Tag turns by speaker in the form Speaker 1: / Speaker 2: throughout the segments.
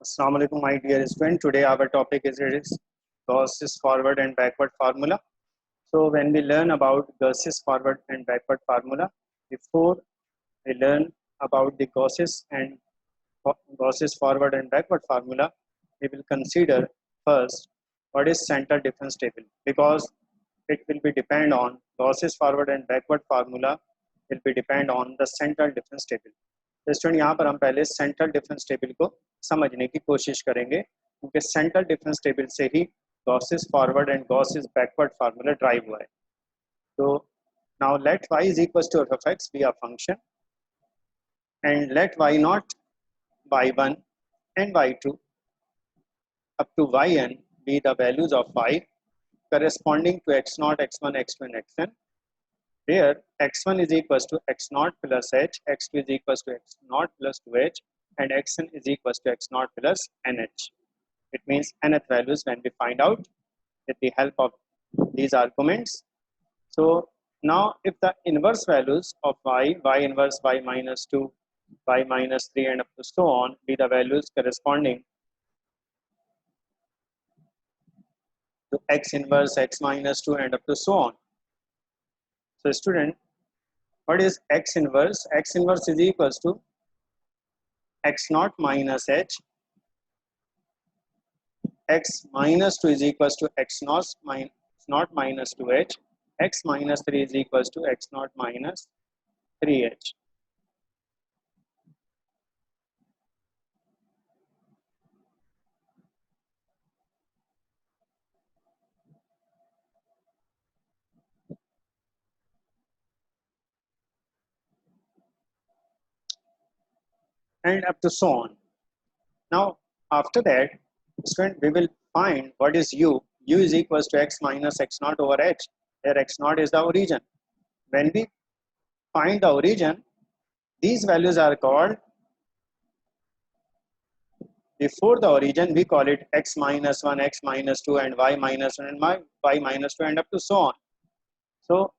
Speaker 1: Assalamu alaikum, my dear student. Today our topic is Gauss's forward and backward formula. So when we learn about Gauss's forward and backward formula, before we learn about the Gauss's forward and backward formula, we will consider first what is central difference table, because it will be depend on Gauss's forward and backward formula will be depend on the central difference table. तो student यहाँ पर हम पहले central difference table को समझने की कोशिश करेंगे, क्योंकि सेंट्रल डिफरेंस टेबल से ही Gauss's forward and Gauss's backward formula derive हुआ है. तो now let y is equal to f(x) be a function and let y0, y1 and y2 up to yn be the values of y corresponding to x0, x1, x2 and xn, where x1 is equals to x0 plus h, x2 is equals to x0 plus 2h, and xn is equals to x0 plus nh. It means nth values when we find out with the help of these arguments. So now if the inverse values of y inverse, y minus 2, y minus 3 and up to so on be the values corresponding to x inverse, x minus 2 and up to so on. So student, what is x inverse? X inverse is equals to x0 minus h, x minus 2 is equals to x0 minus 2h, x minus 3 is equals to x0 minus 3h. And up to so on. Now after that, student, we will find what is u. U is equals to x minus x0 over h, where x0 is the origin. When we find the origin, these values are called, before the origin we call it x minus 1, x minus 2 and y minus 1 and y minus 2 and up to so on. So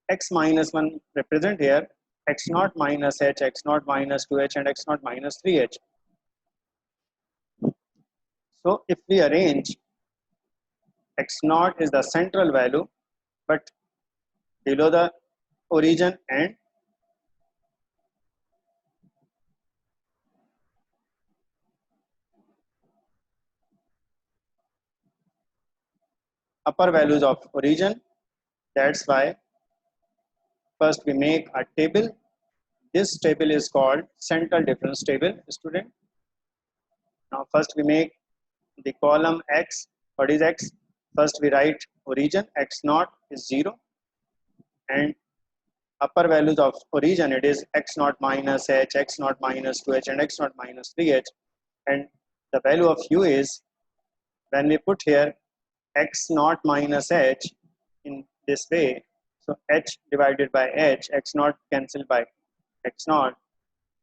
Speaker 1: x minus 1 represent here x0 minus h, x0 minus 2h and x0 minus 3h. So if we arrange, x0 is the central value, but below the origin and upper values of origin. That's why first we make a table. This table is called central difference table, student. Now first we make the column x. What is x? First we write origin, x0 is 0, and upper values of origin, it is x0 minus h, x0 minus 2h and x0 minus 3h, and the value of u is, when we put here x0 minus h in this way, so h divided by h, x0 cancelled by x0,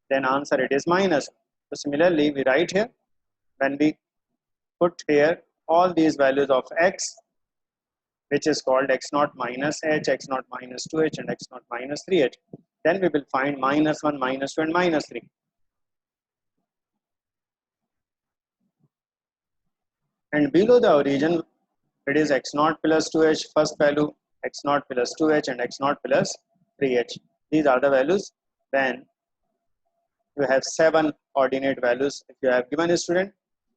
Speaker 1: then answer it is minus. So similarly we write here, when we put here all these values of x, which is called x0 minus h, x0 minus 2h and x0 minus 3h, then we will find minus 1, minus 2 and minus 3. And below the origin, it is x0 plus 2h, first value, x0 plus 2h and x0 plus 3h. These are the values when you have 7 ordinate values if you have given a student.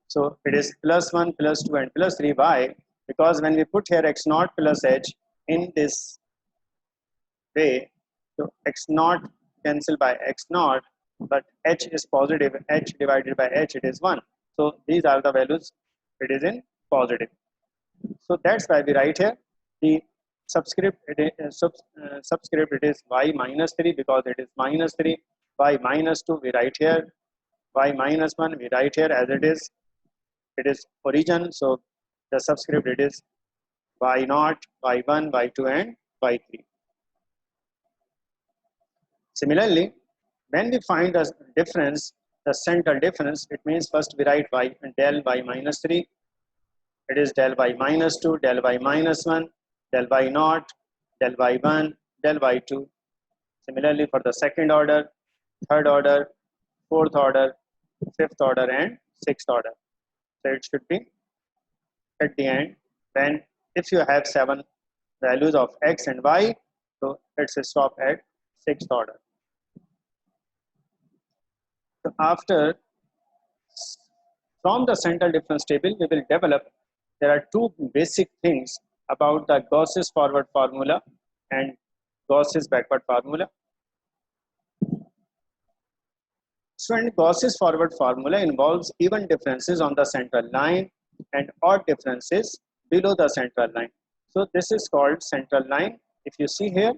Speaker 1: So it is plus 1, plus 2 and plus 3. Why? Because when we put here x0 plus h in this way, so x0 cancel by x0, but h is positive, h divided by h, it is 1. So these are the values, it is in positive. So that's why we write here the subscript, subscript it is y minus 3, because it is minus 3, y minus 2 we write here, y minus 1 we write here as it is origin, so the subscript it is y0, y1, y2 and y3. Similarly, when we find the difference, the central difference, it means first we write y del y minus 3, it is del y minus 2, del y minus 1, del y naught, del y1, del y2. Similarly for the second order, third order, fourth order, fifth order and sixth order. So it should be at the end when if you have 7 values of x and y, so let's stop at sixth order. So after from the central difference table we will develop, there are two basic things about the Gauss's forward formula and Gauss's backward formula. So Gauss's forward formula involves even differences on the central line and odd differences below the central line. So this is called central line. If you see here,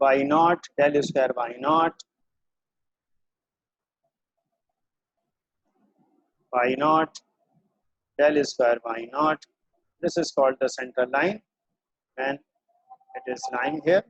Speaker 1: y naught, del square y naught, y naught, del square y naught. This is called the central line and it is lying here.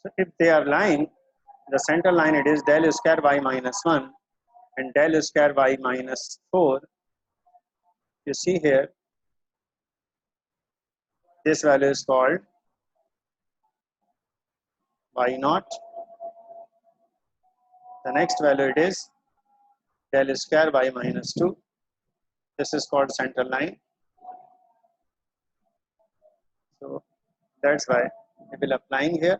Speaker 1: So if they are lying, the central line it is del square y minus 1 and del square y minus 4. You see here, this value is called y naught. The next value it is del square y minus 2. This is called central line. So that's why we will applying here.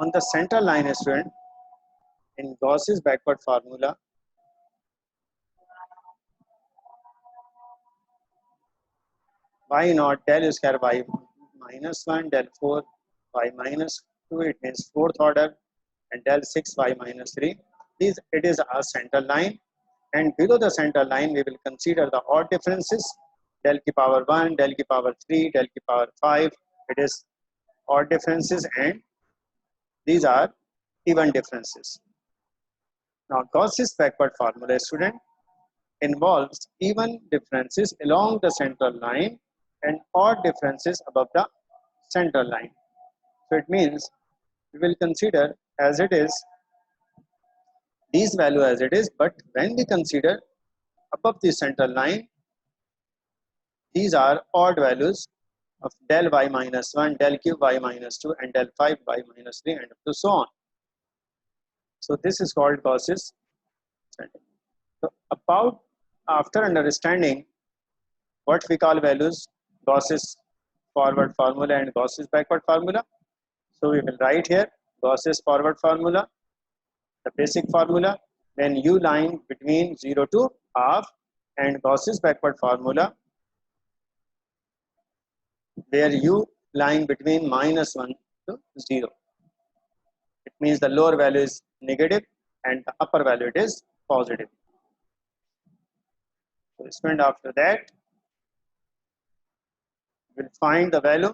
Speaker 1: On the central line, student, in Gauss's backward formula, y naught del square y minus 1 del 4 y minus 2, it means fourth order, and del 6 y minus 3. It is a central line, and below the central line we will consider the odd differences, del ki power 1, del ki power 3, del ki power 5. It is odd differences and these are even differences. Now Gauss's backward formula, student, involves even differences along the central line and odd differences above the central line. So it means we will consider as it is these value as it is, but when we consider above the central line, these are odd values of del y minus 1, del cube y minus 2 and del 5 y minus 3 and up to so on. So this is called Gauss's. So about after understanding what we call values, Gauss's forward formula and Gauss's backward formula. So we will write here Gauss's forward formula, the basic formula, when u lying between 0 to half, and Gauss's backward formula where u lying between minus 1 to 0. It means the lower value is negative and the upper value it is positive. So spend after that we'll find the value.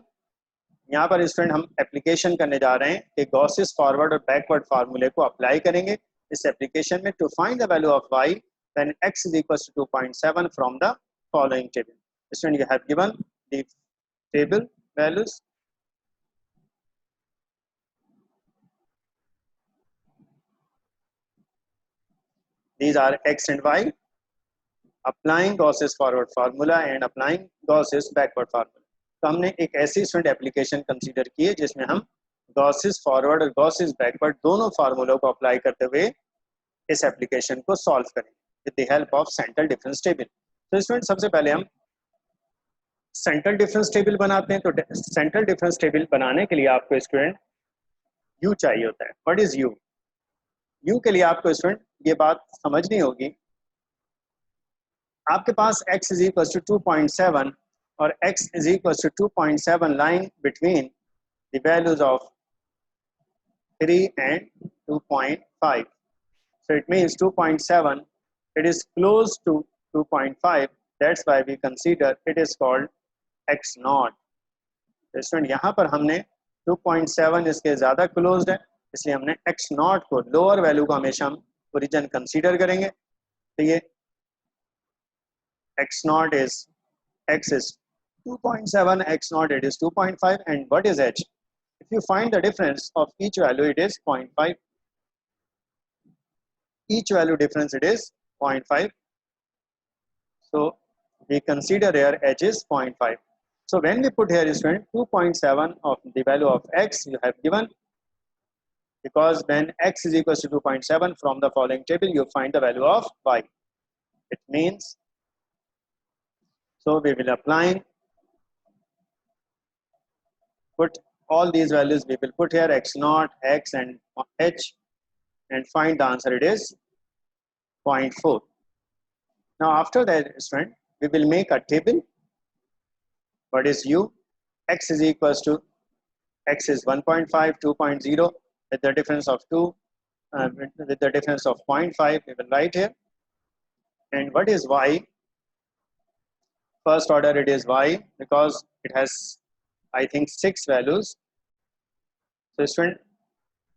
Speaker 1: यहाँ पर student हम application करने जा रहे हैं कि Gauss's forward और backward फार्मूले को अप्लाई करेंगे इस एप्लीकेशन में to find the value of y when x is equals to 2.7 from the following table. Student, you have given the table values. These are x and y. Applying Gauss's forward formula and applying Gauss's backward formula. तो हमने एक ऐसी student application consider की है जिसमें हम Gauss's forward और Gauss's backward दोनों फार्मूलों को अप्लाई करते हुए इस एप्लीकेशन को सॉल्व करेंगे with the help of central difference table. तो स्टूडेंट सबसे पहले हम सेंट्रल डिफरेंस टेबल बनाते हैं. तो सेंट्रल डिफरेंस टेबल बनाने के लिए आपको स्टूडेंट यू चाहिए होता है. What is you? यू के लिए आपको स्टूडेंट ये बात समझनी होगी. आपके पास x is equals to 2.7 or x is equals to 2.7 lying between the values of 3 and 2.5. So it means 2.7, it is close to 2.5. That's why we consider it is called x not. तो student यहाँ पर हमने 2.7 इसके ज़्यादा closed है, इसलिए हमने x not को, लोअर वैल्यू को हमेशा हम ओरिजिन कंसीडर करेंगे। तो ये x not is x is 2.7, x naught it is 2.5, and what is h? If you find the difference of each value, it is 0.5. Each value difference it is 0.5. So we consider here h is 0.5. So when we put here, student, 2.7 of the value of x you have given, because when x is equals to 2.7, from the following table you find the value of y. It means, so we will apply, put all these values, we will put here x naught, x and h, and find the answer, it is 0.4. Now after that, student, we will make a table. What is u? X is equals to, x is 1.5, 2.0 with the difference of 2, with the difference of 0.5, we will write here. And what is y? First order it is y, because it has, I think, 6 values. So student,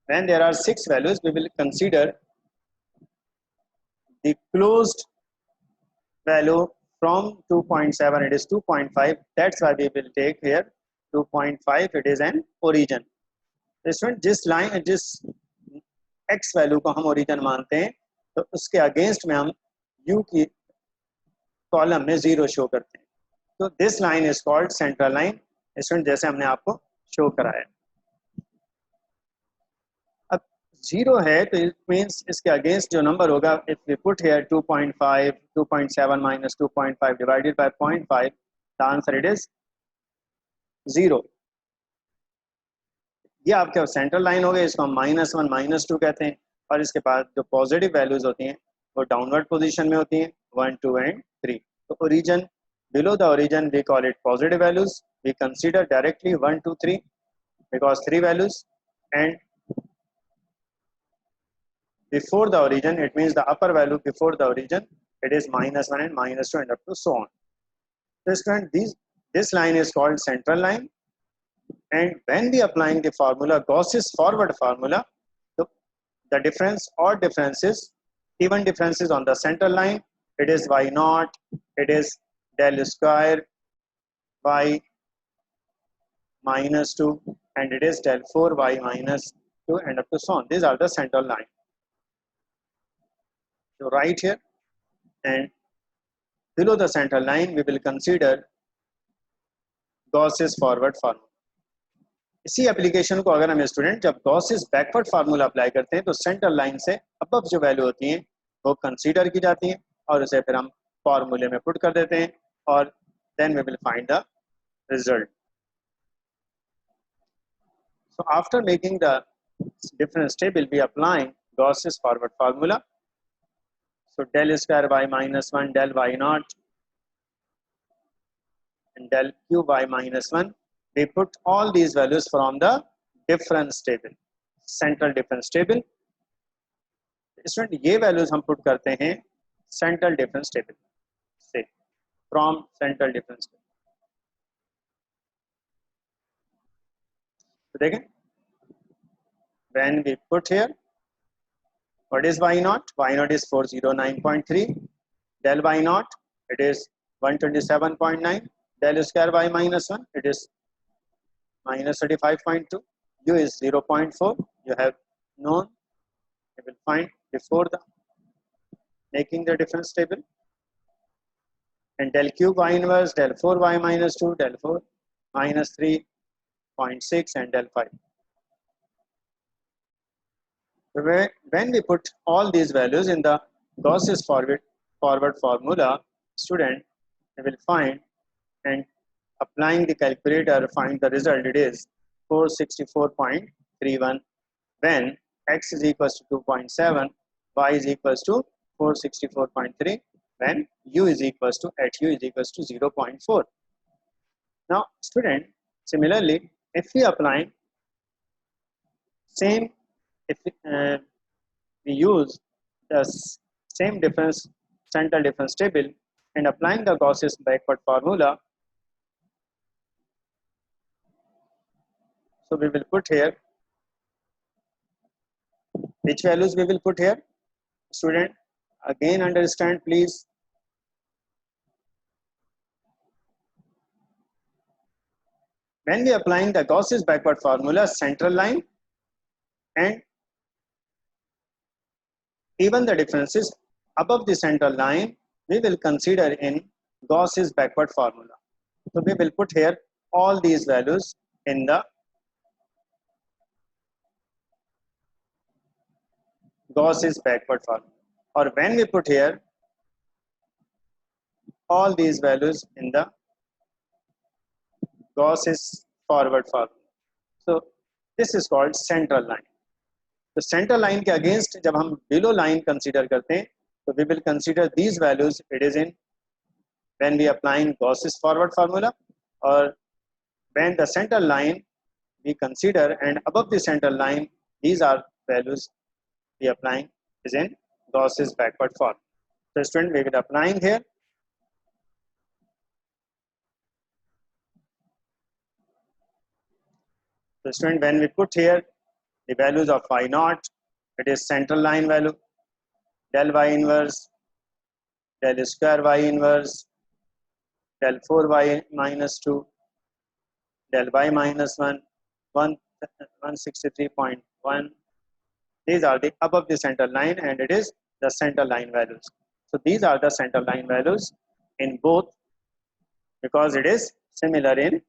Speaker 1: when there are 6 values, we will consider the closed value from 2.7, it is 2.5. That's why we will take here 2.5, it is an origin. Student जिस line, जिस x value को हम origin मानते हैं, तो उसके against में हम u की कॉलम में 0 शो करते हैं। तो this line is called central line. Student जैसे हमने आपको शो कराया, अब 0 है तो इट मींस इसके अगेंस्ट जो नंबर होगा, if we put here 2.5, 2.7 minus 2.5 divided by 0.5, the answer it is 0। ये आपके सेंट्रल लाइन हो गई, इसको हम -1, -2 कहते हैं। और इसके बाद जो पॉजिटिव वैल्यूज होती हैं वो डाउनवर्ड पोजीशन में होती हैं, 1, 2 एंड 3। तो origin, below the origin we call it positive values, we consider directly 1, 2, 3 because 3 values, and before the origin, it means the upper value before the origin, it is -1 and -2 and up to so on. So student, this line is called central line. And when we applying the formula, Gauss's forward formula, the difference or differences, even differences on the central line, it is y naught, it is del square y -2, and it is del 4 y -2 and up to so on. These are the central line. So right here, and below the central line we will consider Gauss's forward formula. इसी application को अगर हम student जब Gauss's backward formula apply करते हैं, तो central line से above जो वैल्यू होती हैं वो कंसीडर की जाती हैं और उसे फिर हम फार्मूले में पुट कर देते हैं, और then we will find the result. So after making the difference table we applying Gauss's forward formula. So del square by -1 del y not and del q by -1, we put all these values from the difference table, central difference table. Student ये values हम put करते हैं central difference table से, from central difference table. तो देखें, when we put here, what is y naught? Y naught is 409.3, del y naught it is 127.9, del square y -1 it is -35.2, u is 0.4, you have known, you will find before the making the difference table, and del cube y inverse, del 4 y -2, del 4 -3.6 and del 5. So when we put all these values in the Gauss's forward formula, student, we will find, and applying the calculator find the result, it is 464.31 when x is equals to 2.7, y is equals to 464.3, when u is equals to, at u is equals to 0.4. Now student, similarly, if we apply same, if we use the same difference, central difference table, and applying the Gauss's backward formula, So we will put here, which values we will put here? Student, again understand please. When we are applying the Gauss's backward formula, central line and even the differences above the central line, we will consider in Gauss's backward formula. So we will put here all these values in the Gauss's backward formula. Or when we put here all these values in the Gauss's forward formula. So this is called central line. तो central line के against जब हम below line consider करते हैं तो we will consider these values. It is in when we applying Gauss's forward formula, और when the central line we consider, and above the central line these are values we applying is in Gauss's backward form. So student, we will applying here. So student, when we put here the values of y naught, it is central line value, del y inverse, del square y inverse, del 4y minus 2, del y minus 1, 163.1. These are the above the central line and it is the central line values. So these are the central line values in both, because it is similar in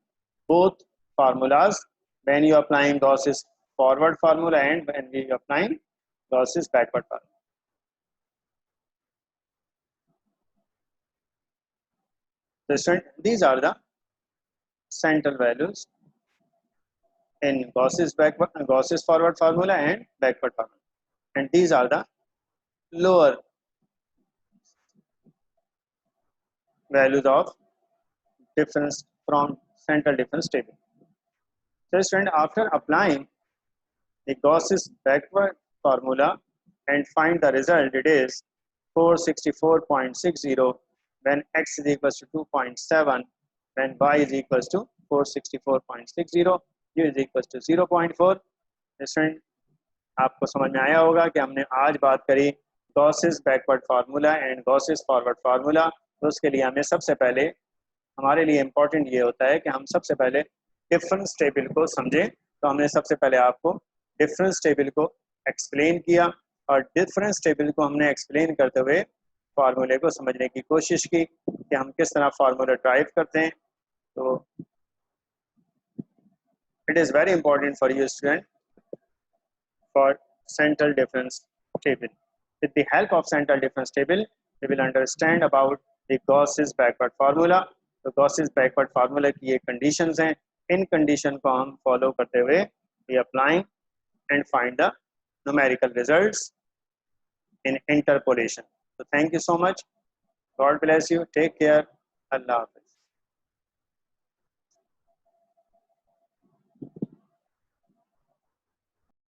Speaker 1: both formulas when you are applying Gauss's forward formula and when we are applying Gauss's backward formula. So these are the central values in Gauss's forward formula and backward formula, and these are the lower values of difference from central difference table. So student, after applying the Gauss's backward formula and find the result, it is 464.60 when x is equals to 2.7, when y is equals to 464.60, u is equals to 0.4. Student, आपको समझ में आया होगा कि हमने आज बात करी Gauss's backward formula and Gauss's forward formula. तो उसके लिए हमें सबसे पहले, हमारे लिए इम्पोर्टेंट ये होता है कि हम सबसे पहले डिफरेंस टेबल को समझें. तो हमने सबसे पहले आपको डिफरेंस टेबल को एक्सप्लेन किया, और डिफरेंस टेबल को हमने एक्सप्लेन करते हुए फार्मूले को समझने की कोशिश की कि हम किस तरह फार्मूला ड्राइव करते हैं. तो it is very important for you student for central difference table. With the help of central difference table, we will understand about the Gauss's backward formula. तो Gauss's backward formula की ये conditions हैं, इन condition को हम follow करते हुए we applying and find the numerical results in interpolation. So thank you so much. God bless you. Take care. Allah Hafiz.